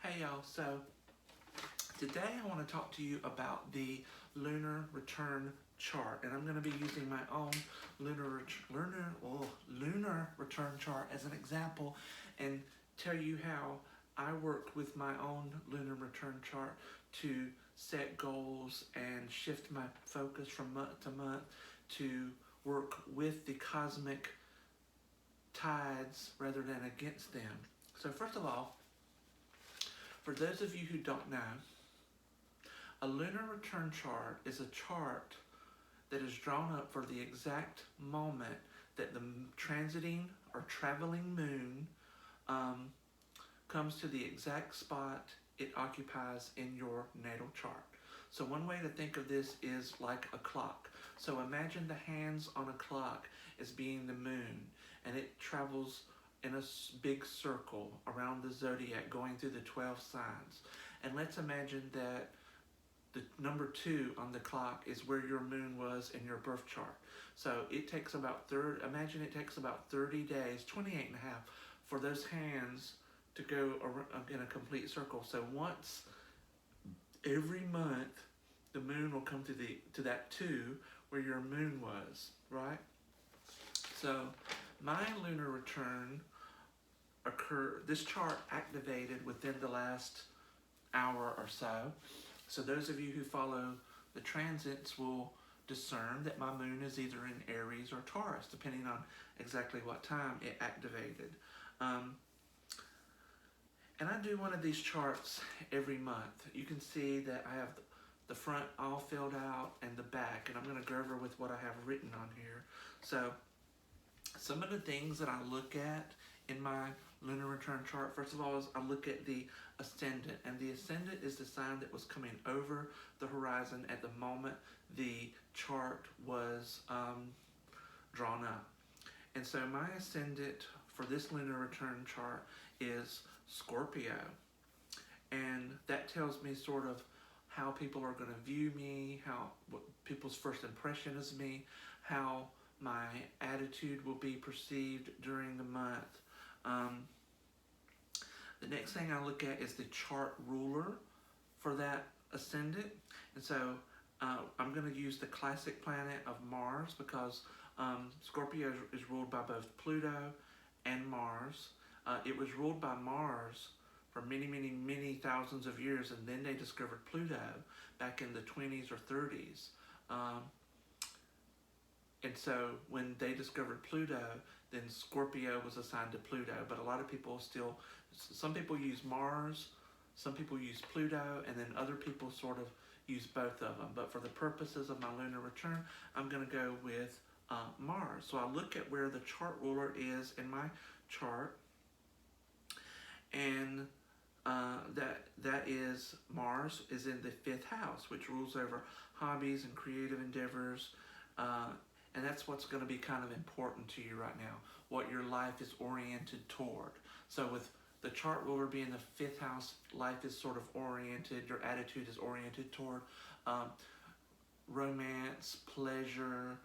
Hey y'all, so today I want to talk to you about the Lunar Return Chart, and I'm going to be using my own Lunar Return Chart as an example and tell you how I work with my own Lunar Return Chart to set goals and shift my focus from month to month to work with the cosmic tides rather than against them. So first of all, for those of you who don't know, a lunar return chart is a chart that is drawn up for the exact moment that the transiting or traveling moon comes to the exact spot it occupies in your natal chart. So one way to think of this is like a clock. So imagine the hands on a clock as being the moon, and it travels in a big circle around the zodiac going through the 12 signs. And let's imagine that the number 2 on the clock is where your moon was in your birth chart. So it takes about imagine it takes about 30 days, 28 and a half, for those hands to go in a complete circle. So once every month, the moon will come to that 2 where your moon was, right? So my lunar return this chart activated within the last hour or so. So those of you who follow the transits will discern that my moon is either in Aries or Taurus, depending on exactly what time it activated. And I do one of these charts every month. You can see that I have the front all filled out and the back, and I'm going to go over with what I have written on here. So some of the things that I look at in my lunar return chart, first of all, is I look at the ascendant, and the ascendant is the sign that was coming over the horizon at the moment the chart was drawn up. And so my ascendant for this lunar return chart is Scorpio, and that tells me sort of how people are going to view me, what people's first impression is me, how my attitude will be perceived during the month. The next thing I look at is the chart ruler for that ascendant. And so I'm going to use the classic planet of Mars, because Scorpio is ruled by both Pluto and Mars. It was ruled by Mars for many, many, many thousands of years, and then they discovered Pluto back in the 20s or 30s. And so when they discovered Pluto, then Scorpio was assigned to Pluto. But a lot of people some people use Mars, some people use Pluto, and then other people sort of use both of them. But for the purposes of my lunar return, I'm going to go with Mars. So I look at where the chart ruler is in my chart, and that is Mars is in the 5th house, which rules over hobbies and creative endeavors. And that's what's going to be kind of important to you right now, what your life is oriented toward. So with the chart ruler being the 5th house, life is sort of oriented, your attitude is oriented toward romance, pleasure,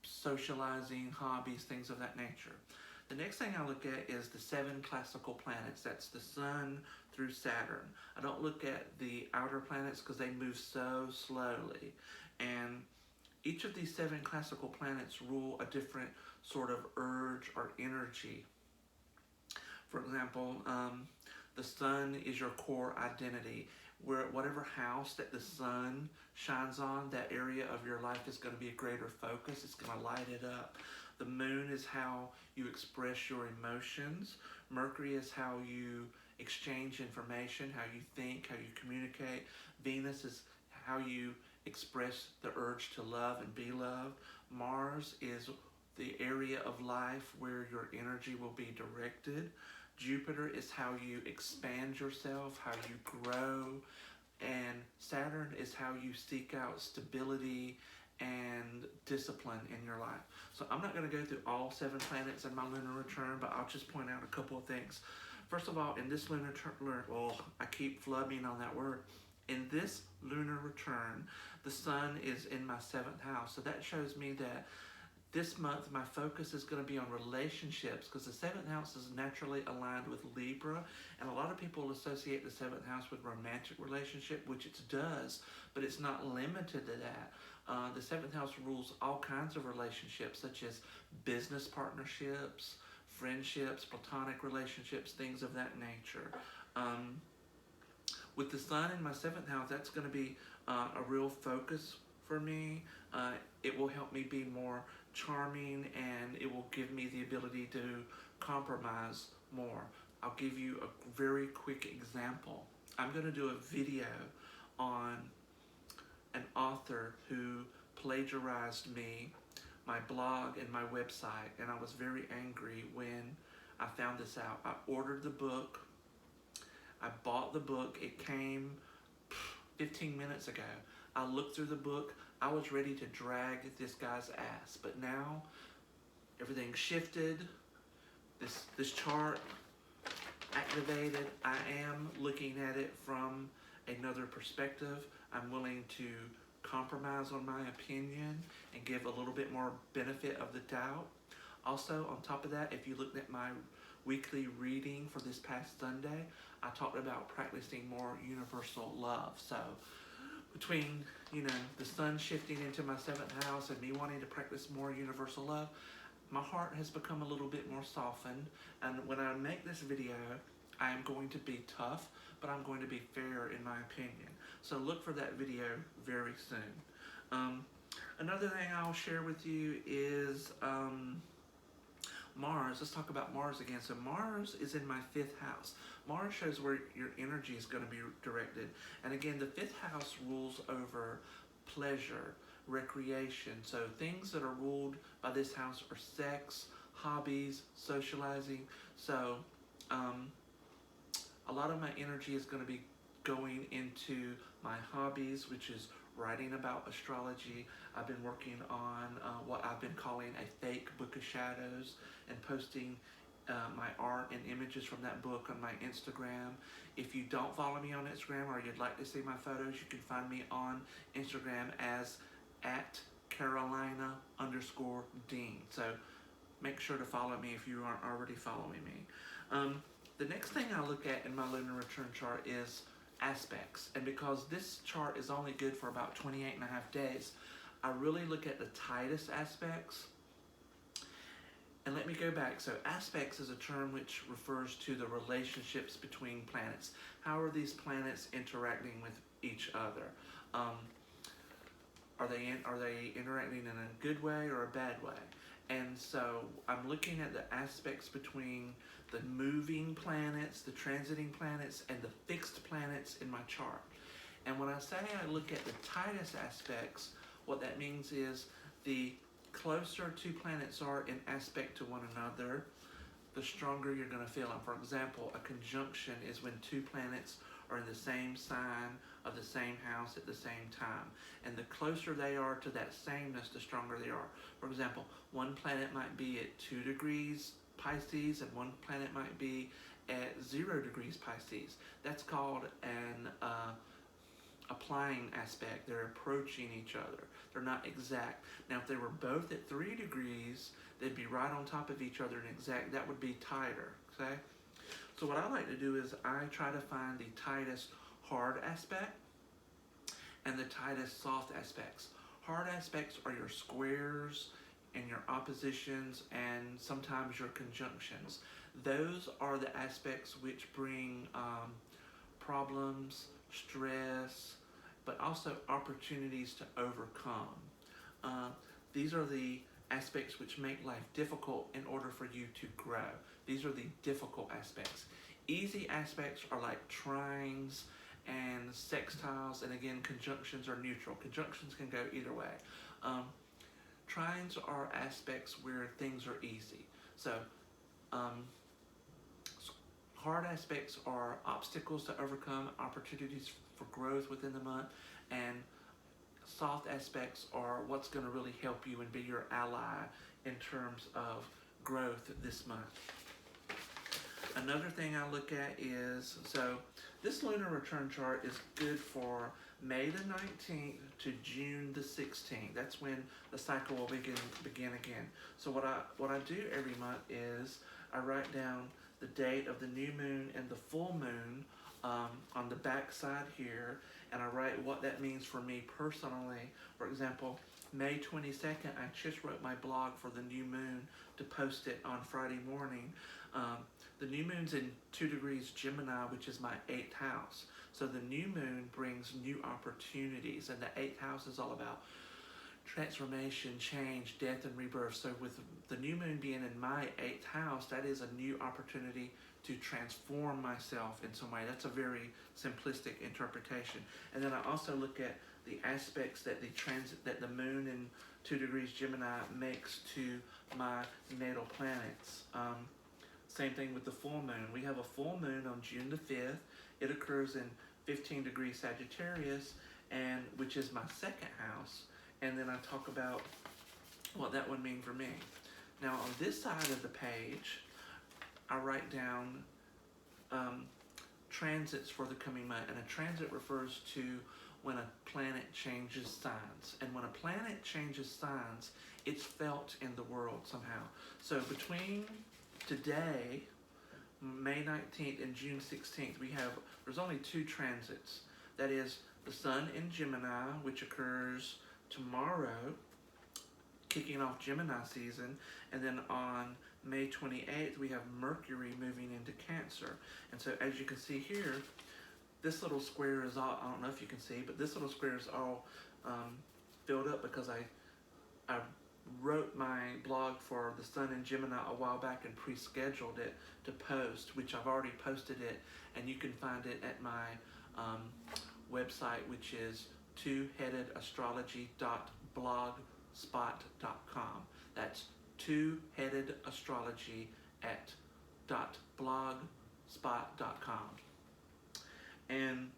socializing, hobbies, things of that nature. The next thing I look at is the 7 classical planets. That's the Sun through Saturn. I don't look at the outer planets because they move so slowly. And each of these 7 classical planets rule a different sort of urge or energy. For example, the Sun is your core identity. Whatever house that the Sun shines on, that area of your life is going to be a greater focus. It's going to light it up. The Moon is how you express your emotions. Mercury is how you exchange information, how you think, how you communicate. Venus is how you express the urge to love and be loved. Mars is the area of life where your energy will be directed. Jupiter is how you expand yourself, how you grow. And Saturn is how you seek out stability and discipline in your life. So I'm not going to go through all 7 planets in my lunar return, but I'll just point out a couple of things. First of all, in this lunar I keep flubbing on that word. In this lunar return, the Sun is in my 7th house. So that shows me that This month, my focus is going to be on relationships because the seventh house is naturally aligned with Libra, and a lot of people associate the seventh house with romantic relationship, which it does, but it's not limited to that. The seventh house rules all kinds of relationships, such as business partnerships, friendships, platonic relationships, things of that nature. With the sun in my seventh house, that's going to be a real focus for me. It will help me be more charming, and it will give me the ability to compromise more. I'll give you a very quick example. I'm going to do a video on an author who plagiarized me, my blog, and my website, and I was very angry when I found this out. I ordered the book. I bought the book. It came 15 minutes ago. I looked through the book. I was ready to drag this guy's ass, but now everything shifted. This chart activated. I am looking at it from another perspective. I'm willing to compromise on my opinion and give a little bit more benefit of the doubt. Also, on top of that, if you looked at my weekly reading for this past Sunday, I talked about practicing more universal love. So between, the sun shifting into my seventh house and me wanting to practice more universal love, my heart has become a little bit more softened. And when I make this video, I am going to be tough, but I'm going to be fair in my opinion. So look for that video very soon. Another thing I'll share with you is Mars. Let's talk about Mars again. So Mars is in my fifth house. Mars shows where your energy is going to be directed. And again, the fifth house rules over pleasure, recreation. So things that are ruled by this house are sex, hobbies, socializing. So a lot of my energy is going to be going into my hobbies, which is writing about astrology. I've been working on what I've been calling a fake book of shadows and posting my art and images from that book on my Instagram. If you don't follow me on Instagram or you'd like to see my photos, you can find me on Instagram as @Carolina_Dean. So make sure to follow me if you aren't already following me. The next thing I look at in my lunar return chart is aspects. And because this chart is only good for about 28 and a half days, I really look at the tightest aspects. And let me go back. So aspects is a term which refers to the relationships between planets. How are these planets interacting with each other? Are they interacting in a good way or a bad way? And so I'm looking at the aspects between the moving planets, the transiting planets, and the fixed planets in my chart. And when I say I look at the tightest aspects, what that means is the closer two planets are in aspect to one another, the stronger you're going to feel. And for example, a conjunction is when two planets are in the same sign of the same house at the same time. And the closer they are to that sameness, the stronger they are. For example, one planet might be at 2 degrees Pisces and one planet might be at 0 degrees Pisces. That's called an applying aspect. They're approaching each other. They're not exact. Now, if they were both at 3 degrees, they'd be right on top of each other and exact. That would be tighter, okay? So what I like to do is I try to find the tightest hard aspect and the tightest soft aspects. Hard aspects are your squares and your oppositions and sometimes your conjunctions. Those are the aspects which bring problems, stress, but also opportunities to overcome. These are the aspects which make life difficult in order for you to grow. These are the difficult aspects. Easy aspects are like trines and sextiles, and again, conjunctions are neutral. Conjunctions can go either way. Trines are aspects where things are easy. So, hard aspects are obstacles to overcome, opportunities for growth within the month, and soft aspects are what's going to really help you and be your ally in terms of growth this month. Another thing I look at is, so this lunar return chart is good for May the 19th to June the 16th. That's when the cycle will begin again. So what I do every month is I write down the date of the new moon and the full moon on the back side here, and I write what that means for me personally. For example, May 22nd, I just wrote my blog for the new moon to post it on Friday morning. The new moon's in 2 degrees Gemini, which is my 8th house. So the new moon brings new opportunities, and the 8th house is all about transformation, change, death, and rebirth. So with the new moon being in my 8th house, that is a new opportunity to transform myself in some way. That's a very simplistic interpretation. And then I also look at the aspects that the moon in 2 degrees Gemini makes to my natal planets. Same thing with the full moon. We have a full moon on June the 5th. It occurs in 15 degrees Sagittarius, and which is my 2nd house. And then I talk about what that would mean for me. Now on this side of the page, I write down transits for the coming month. And a transit refers to when a planet changes signs. And when a planet changes signs, it's felt in the world somehow. So between today, May 19th and June 16th, there's only 2 transits. That is the Sun in Gemini, which occurs tomorrow, kicking off Gemini season, and then on May 28th, we have Mercury moving into Cancer. And so as you can see here, this little square is all, I don't know if you can see, but this little square is all filled up because I wrote my blog for the Sun in Gemini a while back and pre-scheduled it to post, which I've already posted it, and you can find it at my website, which is twoheadedastrology.blogspot.com. That's twoheadedastrology.blogspot.com. And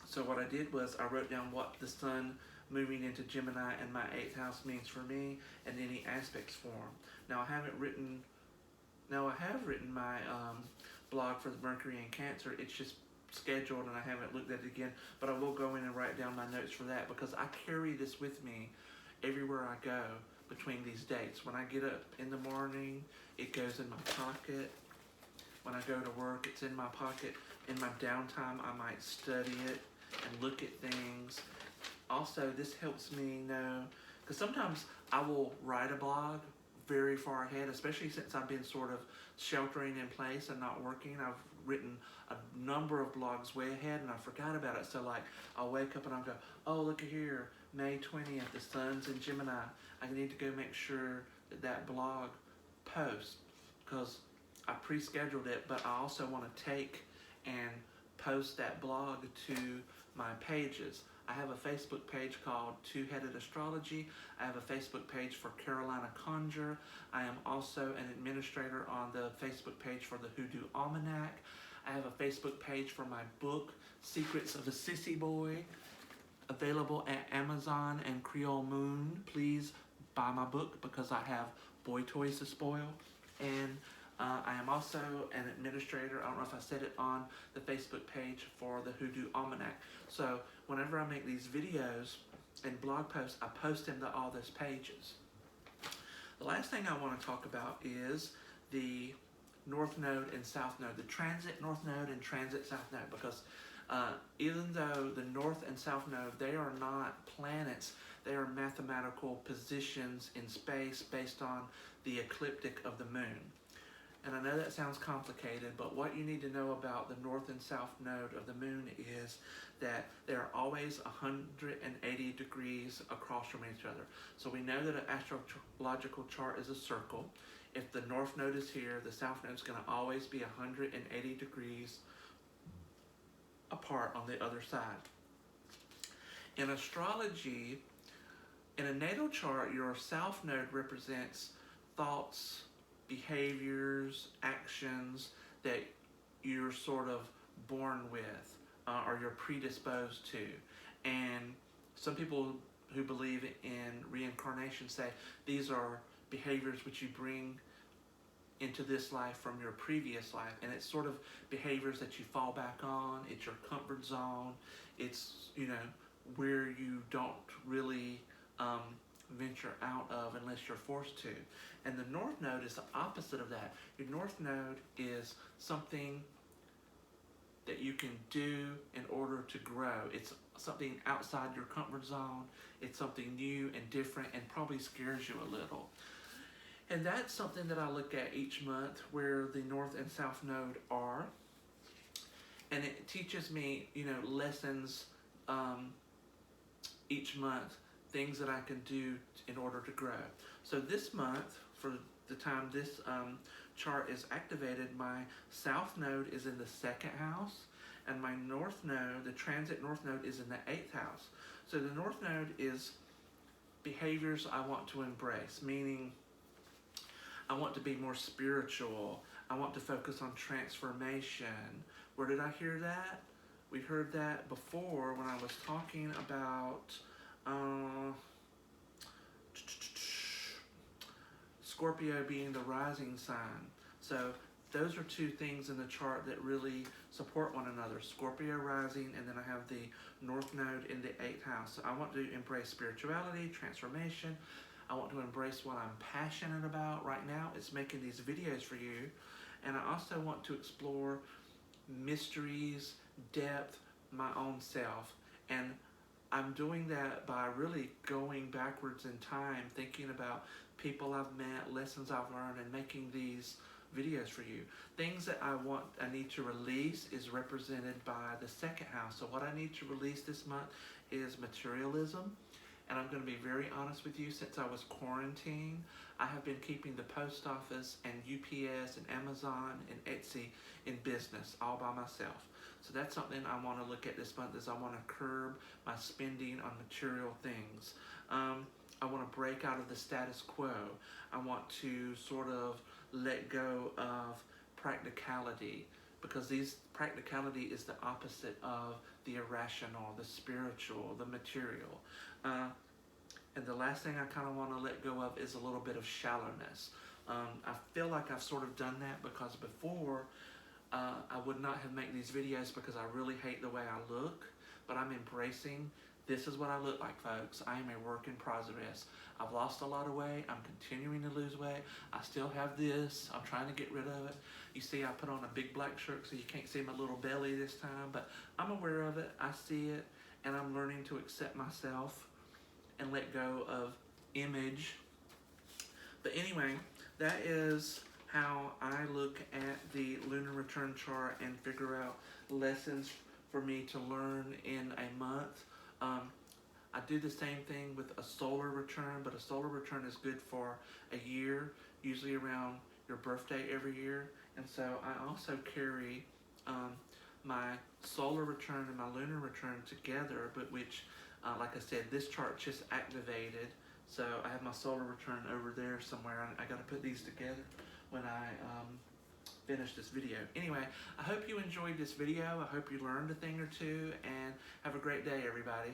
so what I did was I wrote down what the Sun moving into Gemini and my 8th house means for me, and any aspects for them. Now I have written my blog for the Mercury in Cancer. It's just scheduled and I haven't looked at it again, but I will go in and write down my notes for that because I carry this with me everywhere I go between these dates. When I get up in the morning, it goes in my pocket. When I go to work, it's in my pocket. In my downtime, I might study it and look at things. Also, this helps me know, because sometimes I will write a blog very far ahead, especially since I've been sort of sheltering in place and not working. I've written a number of blogs way ahead and I forgot about it. So like, I'll wake up and I'll go, oh, look at here, May 20th, the Sun's in Gemini. I need to go make sure that blog posts because I pre-scheduled it, but I also want to take and post that blog to my pages. I have a Facebook page called Two-Headed Astrology. I have a Facebook page for Carolina Conjure. I am also an administrator on the Facebook page for the Hoodoo Almanac. I have a Facebook page for my book, Secrets of a Sissy Boy, available at Amazon and Creole Moon. Please buy my book because I have boy toys to spoil. And I am also an administrator, I don't know if I said it, on the Facebook page for the Hoodoo Almanac. So whenever I make these videos and blog posts, I post them to all those pages. The last thing I want to talk about is the North Node and South Node, the transit North Node and transit South Node, because even though the North and South Node, they are not planets, they are mathematical positions in space based on the ecliptic of the moon. And I know that sounds complicated, but what you need to know about the North and South Node of the moon is that they're always 180 degrees across from each other. So we know that an astrological chart is a circle. If the North Node is here, the South Node is going to always be 180 degrees apart on the other side. In astrology, in a natal chart, your South Node represents thoughts, behaviors, actions that you're sort of born with or you're predisposed to. And some people who believe in reincarnation say these are behaviors which you bring into this life from your previous life, and it's sort of behaviors that you fall back on. It's your comfort zone. It's, you know, where you don't really venture out of unless you're forced to. And the North Node is the opposite of that. Your North Node is something that you can do in order to grow. It's something outside your comfort zone. It's something new and different and probably scares you a little. And that's something that I look at each month, where the North and South Node are. And it teaches me, you know, lessons each month, things that I can do in order to grow. So this month, for the time this chart is activated, my South Node is in the 2nd house, and my North Node, the transit North Node, is in the 8th house. So the North Node is behaviors I want to embrace, meaning I want to be more spiritual. I want to focus on transformation. Where did I hear that? We heard that before when I was talking about Scorpio being the rising sign. So those are two things in the chart that really support one another. Scorpio rising, and then I have the North Node in the 8th house. So I want to embrace spirituality, transformation. I want to embrace what I'm passionate about right now. It's making these videos for you. And I also want to explore mysteries, depth, my own self. And I'm doing that by really going backwards in time, thinking about people I've met, lessons I've learned, and making these videos for you. Things that I need to release is represented by the 2nd house. So what I need to release this month is materialism. And I'm going to be very honest with you, since I was quarantined, I have been keeping the post office and UPS and Amazon and Etsy in business all by myself. So that's something I want to look at this month, is I want to curb my spending on material things. I want to break out of the status quo. I want to sort of let go of practicality, because practicality is the opposite of the irrational, the spiritual, the material. And the last thing I kind of want to let go of is a little bit of shallowness. I feel like I've sort of done that, because before I would not have made these videos because I really hate the way I look, but I'm embracing this is what I look like, folks. I am a work in progress. I've lost a lot of weight. I'm continuing to lose weight. I still have this. I'm trying to get rid of it. You see, I put on a big black shirt so you can't see my little belly this time, but I'm aware of it. I see it, and I'm learning to accept myself and let go of image. But anyway, that is how I look at the Lunar Return Chart and figure out lessons for me to learn in a month. I do the same thing with a solar return, but a solar return is good for a year, usually around your birthday every year. And so I also carry my solar return and my lunar return together, but which, like I said, this chart just activated. So I have my solar return over there somewhere. I got to put these together when I finish this video. Anyway, I hope you enjoyed this video. I hope you learned a thing or two, and have a great day, everybody.